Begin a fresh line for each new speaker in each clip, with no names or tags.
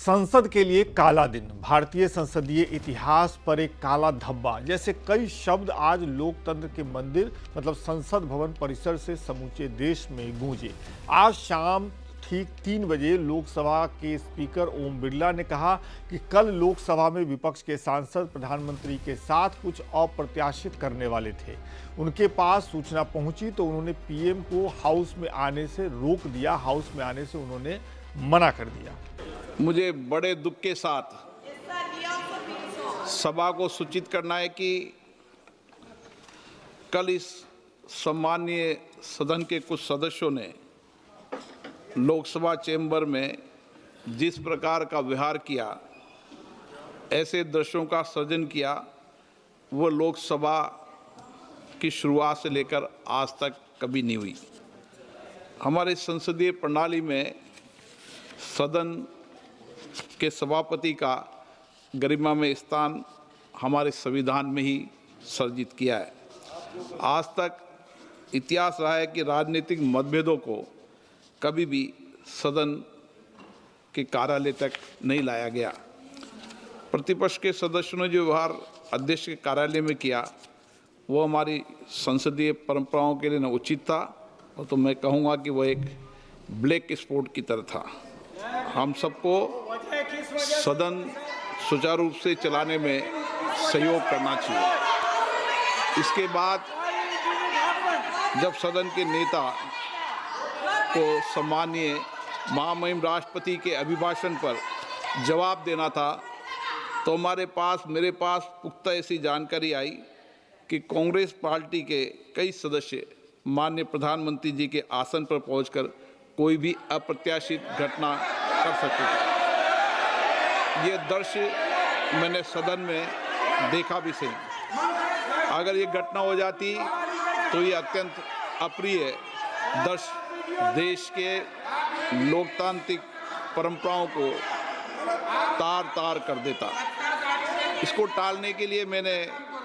संसद के लिए काला दिन, भारतीय संसदीय इतिहास पर एक काला धब्बा जैसे कई शब्द आज लोकतंत्र के मंदिर मतलब संसद भवन परिसर से समूचे देश में गूंजे। आज शाम ठीक 3 बजे लोकसभा के स्पीकर ओम बिरला ने कहा कि कल लोकसभा में विपक्ष के सांसद प्रधानमंत्री के साथ कुछ अप्रत्याशित करने वाले थे। उनके पास सूचना पहुंची तो उन्होंने पीएम को हाउस में आने से रोक दिया, हाउस में आने से उन्होंने मना कर दिया।
मुझे बड़े दुख के साथ सभा को सूचित करना है कि कल इस सम्मानीय सदन के कुछ सदस्यों ने लोकसभा चैम्बर में जिस प्रकार का व्यवहार किया, ऐसे दृश्यों का सृजन किया, वो लोकसभा की शुरुआत से लेकर आज तक कभी नहीं हुई। हमारे संसदीय प्रणाली में सदन के सभापति का गरिमा में स्थान हमारे संविधान में ही सर्जित किया है। आज तक इतिहास रहा है कि राजनीतिक मतभेदों को कभी भी सदन के कार्यालय तक नहीं लाया गया। प्रतिपक्ष के सदस्यों ने जो व्यवहार अध्यक्ष के कार्यालय में किया, वो हमारी संसदीय परंपराओं के लिए न उचित था, और तो मैं कहूँगा कि वो एक ब्लैक स्पॉट की तरह था। हम सबको सदन सुचारू रूप से चलाने में सहयोग करना चाहिए। इसके बाद जब सदन के नेता को सम्मानीय महामहिम राष्ट्रपति के अभिभाषण पर जवाब देना था, तो मेरे पास पुख्ता ऐसी जानकारी आई कि कांग्रेस पार्टी के कई सदस्य माननीय प्रधानमंत्री जी के आसन पर पहुंचकर कोई भी अप्रत्याशित घटना कर सकते थे। ये दृश्य मैंने सदन में देखा भी सही। अगर ये घटना हो जाती तो ये अत्यंत अप्रिय दृश्य देश के लोकतांत्रिक परंपराओं को तार-तार कर देता। इसको टालने के लिए मैंने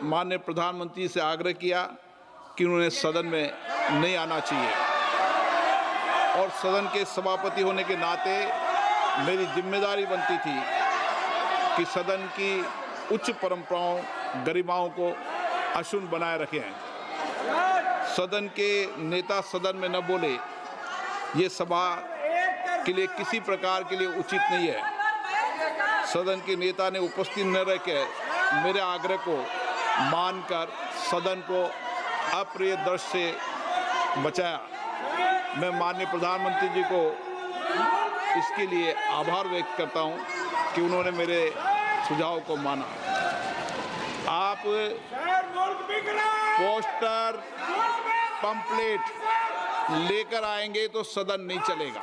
माननीय प्रधानमंत्री से आग्रह किया कि उन्हें सदन में नहीं आना चाहिए, और सदन के सभापति होने के नाते मेरी जिम्मेदारी बनती थी कि सदन की उच्च परंपराओं, गरिमाओं को अक्षुण्ण बनाए रखें। सदन के नेता सदन में न बोले, ये सभा के लिए किसी प्रकार के लिए उचित नहीं है। सदन के नेता ने उपस्थित न रहकर मेरे आग्रह को मानकर सदन को अप्रिय दृश्य से बचाया। मैं माननीय प्रधानमंत्री जी को इसके लिए आभार व्यक्त करता हूं कि उन्होंने मेरे सुझाव को माना। आप पोस्टर, पंपलेट लेकर आएंगे तो सदन नहीं चलेगा।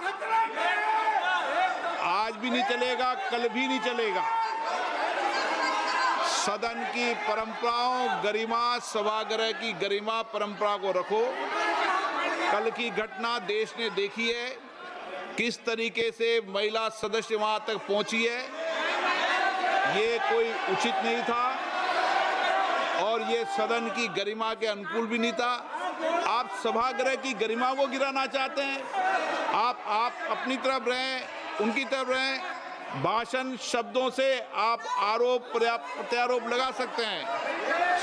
आज भी नहीं चलेगा, कल भी नहीं चलेगा। सदन की परंपराओं, गरिमा, सभागृह की गरिमा परंपरा को रखो। कल की घटना देश ने देखी है, किस तरीके से महिला सदस्य वहां तक पहुंची है। ये कोई उचित नहीं था और ये सदन की गरिमा के अनुकूल भी नहीं था। आप सभागृह की गरिमा को गिराना चाहते हैं। आप अपनी तरफ रहें, उनकी तरफ रहें। भाषण शब्दों से आप आरोप प्रत्यारोप लगा सकते हैं,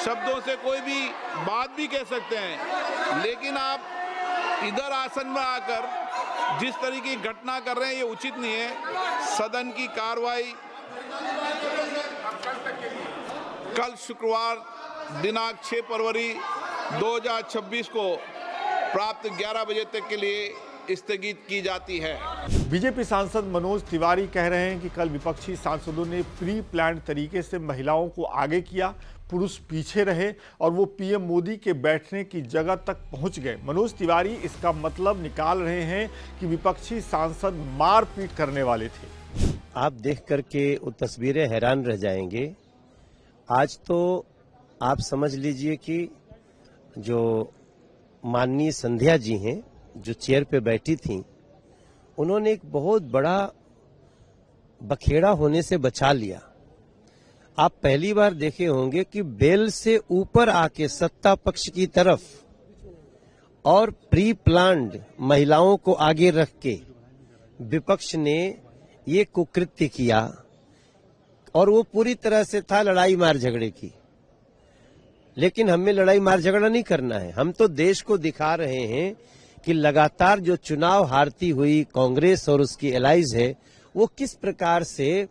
शब्दों से कोई भी बात भी कह सकते हैं, लेकिन आप इधर आसन में आकर जिस तरीके की घटना कर रहे हैं, ये उचित नहीं है। सदन की कार्रवाई कल शुक्रवार दिनांक 6 फरवरी 2026 को प्राप्त 11 बजे तक के लिए स्थगित की जाती है।
बीजेपी सांसद मनोज तिवारी कह रहे हैं कि कल विपक्षी सांसदों ने प्री प्लान तरीके से महिलाओं को आगे किया, पुरुष पीछे रहे और वो पीएम मोदी के बैठने की जगह तक पहुंच गए। मनोज तिवारी इसका मतलब निकाल रहे हैं कि विपक्षी सांसद मारपीट करने वाले थे।
आप देख करके वो तस्वीरें हैरान रह जाएंगे। आज तो आप समझ लीजिए कि जो माननीय संध्या जी हैं, जो चेयर पे बैठी थीं, उन्होंने एक बहुत बड़ा बखेड़ा होने से बचा लिया। आप पहली बार देखे होंगे कि बेल से ऊपर आके सत्ता पक्ष की तरफ और प्री प्लान्ड महिलाओं को आगे रख के विपक्ष ने ये कुकृत्य किया, और वो पूरी तरह से था लड़ाई मार झगड़े की। लेकिन हमें लड़ाई मार झगड़ा नहीं करना है। हम तो देश को दिखा रहे हैं कि लगातार जो चुनाव हारती हुई कांग्रेस और उसकी एलाइज है, वो किस प्रकार से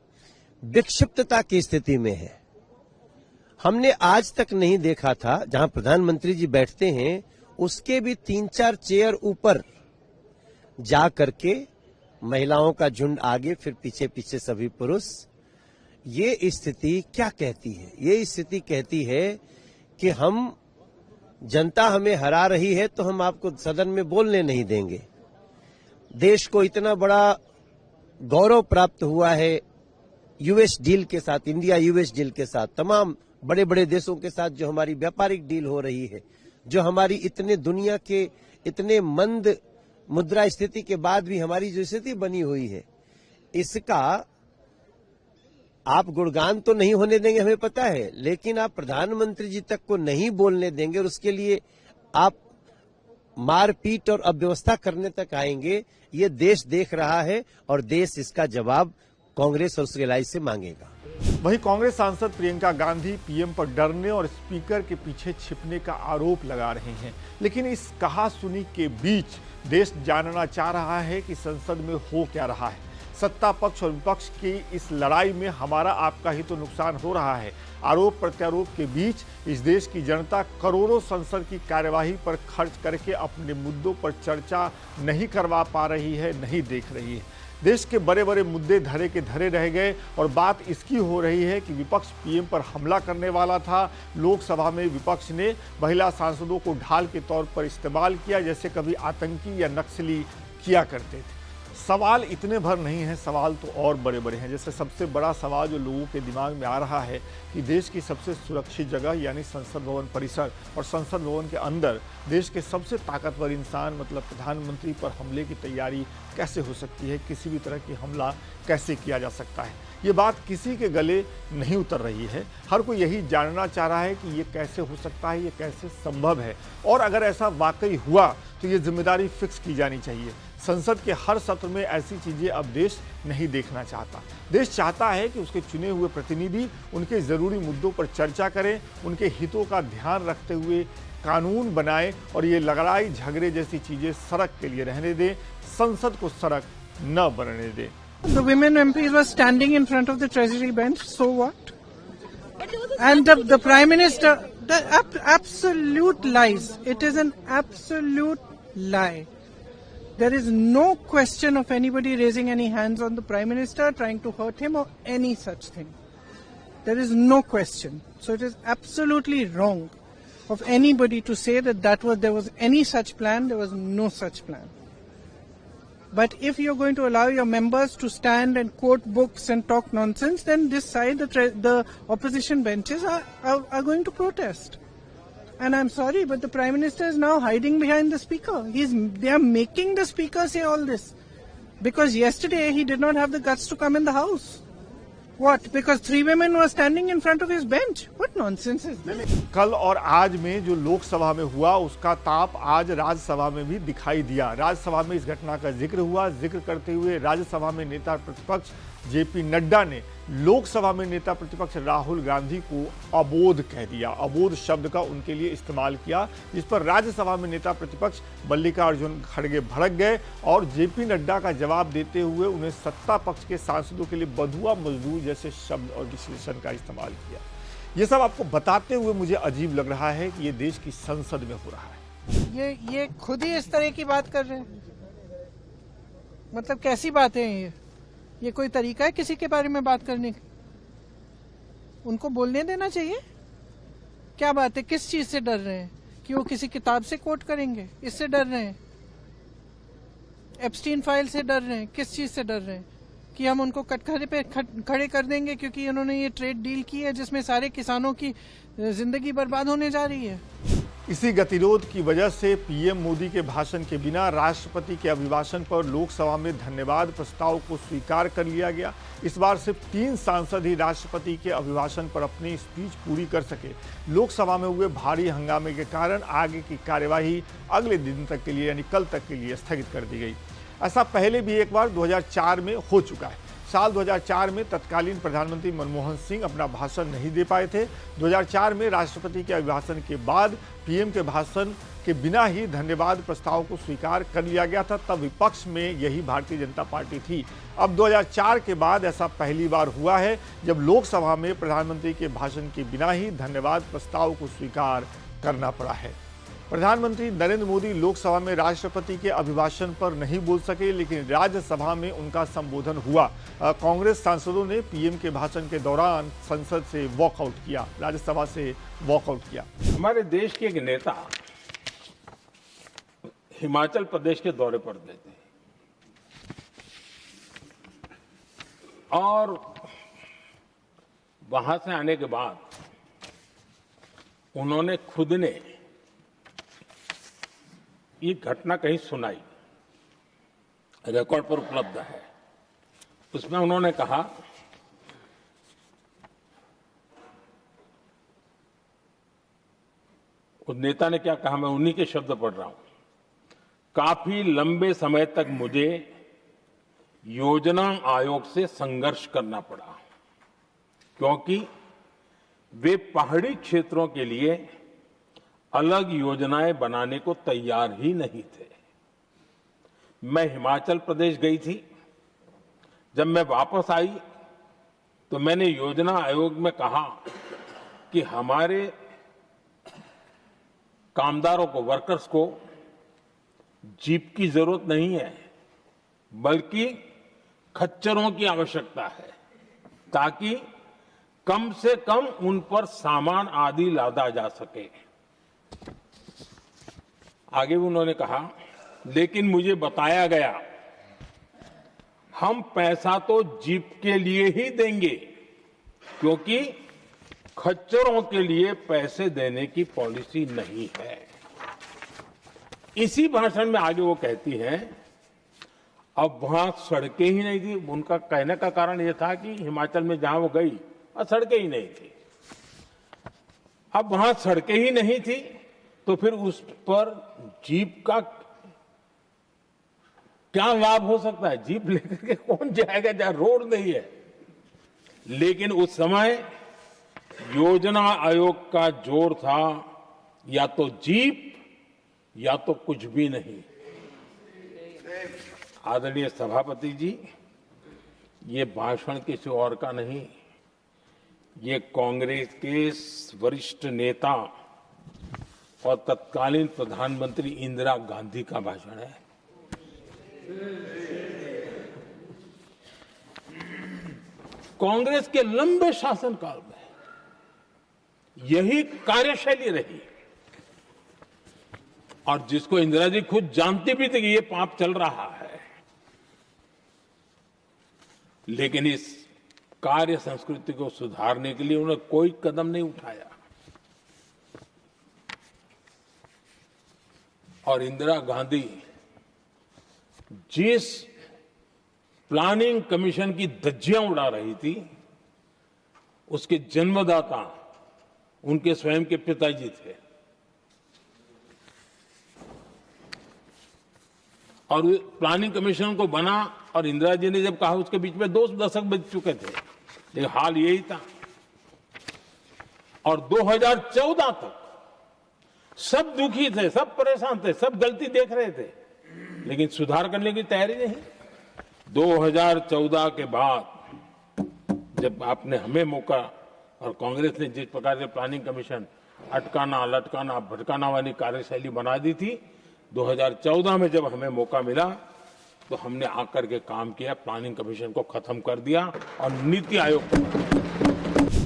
विक्षिप्तता की स्थिति में है। हमने आज तक नहीं देखा था, जहां प्रधानमंत्री जी बैठते हैं उसके भी 3-4 चेयर ऊपर जा करके महिलाओं का झुंड आगे, फिर पीछे पीछे सभी पुरुष। ये स्थिति क्या कहती है? ये स्थिति कहती है कि हम, जनता हमें हरा रही है तो हम आपको सदन में बोलने नहीं देंगे। देश को इतना बड़ा गौरव प्राप्त हुआ है यूएस डील के साथ, इंडिया यूएस डील के साथ, तमाम बड़े बड़े देशों के साथ जो हमारी व्यापारिक डील हो रही है, जो हमारी इतने दुनिया के इतने मंद मुद्रा स्थिति के बाद भी हमारी जो स्थिति बनी हुई है, इसका आप गुणगान तो नहीं होने देंगे, हमें पता है, लेकिन आप प्रधानमंत्री जी तक को नहीं बोलने देंगे और उसके लिए आप मारपीट और अव्यवस्था करने तक आएंगे। ये देश देख रहा है और देश इसका जवाब कांग्रेस और उसके एलाइज से मांगेगा।
वहीं कांग्रेस सांसद प्रियंका गांधी पीएम पर डरने और स्पीकर के पीछे छिपने का आरोप लगा रहे हैं। लेकिन इस कहासुनी के बीच देश जानना चाह रहा है कि संसद में हो क्या रहा है। सत्ता पक्ष और विपक्ष की इस लड़ाई में हमारा आपका ही तो नुकसान हो रहा है। आरोप प्रत्यारोप के बीच इस देश की जनता करोड़ों संसद की कार्यवाही पर खर्च करके अपने मुद्दों पर चर्चा नहीं करवा पा रही है, नहीं देख रही है। देश के बड़े बड़े मुद्दे धरे के धरे रह गए और बात इसकी हो रही है कि विपक्ष पीएम पर हमला करने वाला था। लोकसभा में विपक्ष ने महिला सांसदों को ढाल के तौर पर इस्तेमाल किया, जैसे कभी आतंकी या नक्सली किया करते थे। सवाल इतने भर नहीं हैं, सवाल तो और बड़े बड़े हैं। जैसे सबसे बड़ा सवाल जो लोगों के दिमाग में आ रहा है कि देश की सबसे सुरक्षित जगह यानी संसद भवन परिसर और संसद भवन के अंदर देश के सबसे ताकतवर इंसान मतलब प्रधानमंत्री पर हमले की तैयारी कैसे हो सकती है, किसी भी तरह की हमला कैसे किया जा सकता है। ये बात किसी के गले नहीं उतर रही है। हर कोई यही जानना चाह रहा है कि ये कैसे हो सकता है, ये कैसे संभव है, और अगर ऐसा वाकई हुआ तो ये जिम्मेदारी फिक्स की जानी चाहिए। संसद के हर सत्र में ऐसी चीजें अब देश नहीं देखना चाहता। देश चाहता है कि उसके चुने हुए प्रतिनिधि उनके जरूरी मुद्दों पर चर्चा करें, उनके हितों का ध्यान रखते हुए कानून बनाए और ये लड़ाई झगड़े जैसी चीजें सड़क के लिए रहने दें, संसद को सड़क न बनने दें।
The women MPs were standing in front of the Treasury bench, so what? And the Prime Minister, absolute lies. It is an absolute lie. There is no question of anybody raising any hands on the Prime Minister, trying to hurt him or any such thing. There is no question. So it is absolutely wrong of anybody to say that there was any such plan. There was no such plan. But if you're going to allow your members to stand and quote books and talk nonsense, then this side, the opposition benches are going to protest. And I'm sorry, but the Prime Minister is now hiding behind the Speaker. They are making the Speaker say all this. Because yesterday he did not have the guts to come in the House. What? Because 3 women were standing in front of his bench? What nonsense is this?
कल और आज में जो लोकसभा में हुआ उसका ताप आज राज्यसभा में भी दिखाई दिया। राज्यसभा में इस घटना का जिक्र हुआ। जिक्र करते हुए राज्यसभा में नेता प्रतिपक्ष जेपी नड्डा ने लोकसभा में नेता प्रतिपक्ष राहुल गांधी को अबोध कह दिया। अबोध शब्द का उनके लिए इस्तेमाल किया, जिस पर राज्यसभा में नेता प्रतिपक्ष मल्लिकार्जुन खड़गे भड़क गए और जेपी नड्डा का जवाब देते हुए उन्हें सत्ता पक्ष के सांसदों के लिए बधुआ मजदूर जैसे शब्द और विश्लेषण का इस्तेमाल किया। ये सब आपको बताते हुए मुझे अजीब लग रहा है कि ये देश की संसद में हो रहा है।
ये खुद ही इस तरह की बात कर रहे हैं। मतलब कैसी बातें हैं ये कोई तरीका है किसी के बारे में बात करने का? उनको बोलने देना चाहिए। क्या बात है, किस चीज से डर रहे हैं? कि वो किसी किताब से कोट करेंगे, इससे डर रहे हैं? एप्स्टीन फाइल से डर रहे हैं? किस चीज से डर रहे हैं? कि हम उनको कटघरे पे खड़े कर देंगे क्योंकि उन्होंने ये ट्रेड डील की है जिसमें सारे किसानों की जिंदगी बर्बाद होने जा रही है।
इसी गतिरोध की वजह से पीएम मोदी के भाषण के बिना राष्ट्रपति के अभिभाषण पर लोकसभा में धन्यवाद प्रस्ताव को स्वीकार कर लिया गया। इस बार सिर्फ 3 सांसद ही राष्ट्रपति के अभिभाषण पर अपनी स्पीच पूरी कर सके। लोकसभा में हुए भारी हंगामे के कारण आगे की कार्यवाही अगले दिन तक के लिए यानी कल तक के लिए स्थगित कर दी गई। ऐसा पहले भी एक बार 2004 में हो चुका है। साल 2004 में तत्कालीन प्रधानमंत्री मनमोहन सिंह अपना भाषण नहीं दे पाए थे। 2004 में राष्ट्रपति के अभिभाषण के बाद पीएम के भाषण के बिना ही धन्यवाद प्रस्ताव को स्वीकार कर लिया गया था। तब विपक्ष में यही भारतीय जनता पार्टी थी। अब 2004 के बाद ऐसा पहली बार हुआ है जब लोकसभा में प्रधानमंत्री के भाषण के बिना ही धन्यवाद प्रस्ताव को स्वीकार करना पड़ा है। प्रधानमंत्री नरेंद्र मोदी लोकसभा में राष्ट्रपति के अभिभाषण पर नहीं बोल सके, लेकिन राज्यसभा में उनका संबोधन हुआ। कांग्रेस सांसदों ने पीएम के भाषण के दौरान संसद से वॉकआउट किया, राज्यसभा से वॉकआउट किया।
हमारे देश के एक नेता हिमाचल प्रदेश के दौरे पर गए थे और वहां से आने के बाद उन्होंने खुद ने ये घटना कहीं सुनाई, रिकॉर्ड पर उपलब्ध है। उसमें उन्होंने कहा उस नेता ने क्या कहा, मैं उन्हीं के शब्द पढ़ रहा हूं। काफी लंबे समय तक मुझे योजना आयोग से संघर्ष करना पड़ा क्योंकि वे पहाड़ी क्षेत्रों के लिए अलग योजनाएं बनाने को तैयार ही नहीं थे। मैं हिमाचल प्रदेश गई थी। जब मैं वापस आई तो मैंने योजना आयोग में कहा कि हमारे कामदारों को, वर्कर्स को जीप की जरूरत नहीं है, बल्कि खच्चरों की आवश्यकता है ताकि कम से कम उन पर सामान आदि लादा जा सके। आगे उन्होंने कहा, लेकिन मुझे बताया गया हम पैसा तो जीप के लिए ही देंगे क्योंकि खच्चरों के लिए पैसे देने की पॉलिसी नहीं है। इसी भाषण में आगे वो कहती हैं, अब वहां सड़कें ही नहीं थी। उनका कहने का कारण यह था कि हिमाचल में जहां वो गई और सड़कें ही नहीं थी। अब वहां सड़कें ही नहीं थी तो फिर उस पर जीप का क्या लाभ हो सकता है? जीप लेकर के कौन जाएगा जहां रोड नहीं है? लेकिन उस समय योजना आयोग का जोर था या तो जीप या तो कुछ भी नहीं। आदरणीय सभापति जी, ये भाषण किसी और का नहीं, ये कांग्रेस के वरिष्ठ नेता और तत्कालीन प्रधानमंत्री इंदिरा गांधी का भाषण है। कांग्रेस के लंबे शासनकाल में यही कार्यशैली रही और जिसको इंदिरा जी खुद जानती भी थी कि ये पाप चल रहा है, लेकिन इस कार्य संस्कृति को सुधारने के लिए उन्होंने कोई कदम नहीं उठाया। और इंदिरा गांधी जिस प्लानिंग कमीशन की धज्जियां उड़ा रही थी, उसके जन्मदाता उनके स्वयं के पिताजी थे। और प्लानिंग कमीशन को बना और इंदिरा जी ने जब कहा, उसके बीच में 2 दशक बीत चुके थे, लेकिन हाल यही था। और 2014 तक सब दुखी थे, सब परेशान थे, सब गलती देख रहे थे, लेकिन सुधार करने की तैयारी नहीं। 2014 के बाद जब आपने हमें मौका और कांग्रेस ने जिस प्रकार से प्लानिंग कमीशन अटकाना, लटकाना, भटकाना वाली कार्यशैली बना दी थी, 2014 में जब हमें मौका मिला तो हमने आकर के काम किया, प्लानिंग कमीशन को खत्म कर दिया और नीति आयोग को बना दिया।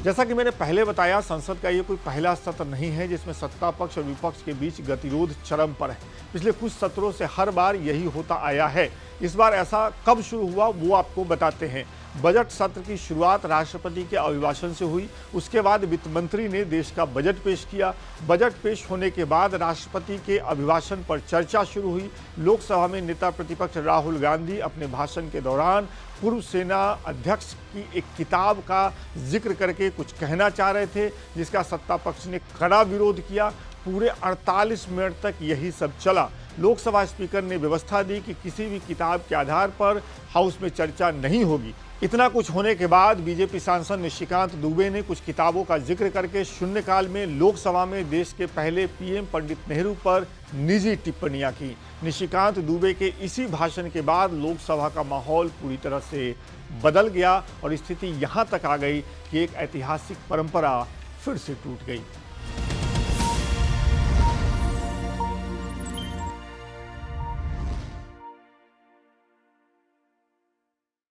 जैसा कि मैंने पहले बताया, संसद का ये कोई पहला सत्र नहीं है जिसमें सत्ता पक्ष और विपक्ष के बीच गतिरोध चरम पर है। पिछले कुछ सत्रों से हर बार यही होता आया है। इस बार ऐसा कब शुरू हुआ वो आपको बताते हैं। बजट सत्र की शुरुआत राष्ट्रपति के अभिभाषण से हुई। उसके बाद वित्त मंत्री ने देश का बजट पेश किया। बजट पेश होने के बाद राष्ट्रपति के अभिभाषण पर चर्चा शुरू हुई। लोकसभा में नेता प्रतिपक्ष राहुल गांधी अपने भाषण के दौरान पूर्व सेना अध्यक्ष की एक किताब का जिक्र करके कुछ कहना चाह रहे थे, जिसका सत्ता पक्ष ने कड़ा विरोध किया। पूरे 48 मिनट तक यही सब चला। लोकसभा स्पीकर ने व्यवस्था दी कि किसी भी किताब के आधार पर हाउस में चर्चा नहीं होगी। इतना कुछ होने के बाद बीजेपी सांसद निशिकांत दुबे ने कुछ किताबों का जिक्र करके शून्यकाल में लोकसभा में देश के पहले पीएम पंडित नेहरू पर निजी टिप्पणियां की। निशिकांत दुबे के इसी भाषण के बाद लोकसभा का माहौल पूरी तरह से बदल गया और स्थिति यहां तक आ गई कि एक ऐतिहासिक परंपरा फिर से टूट गई।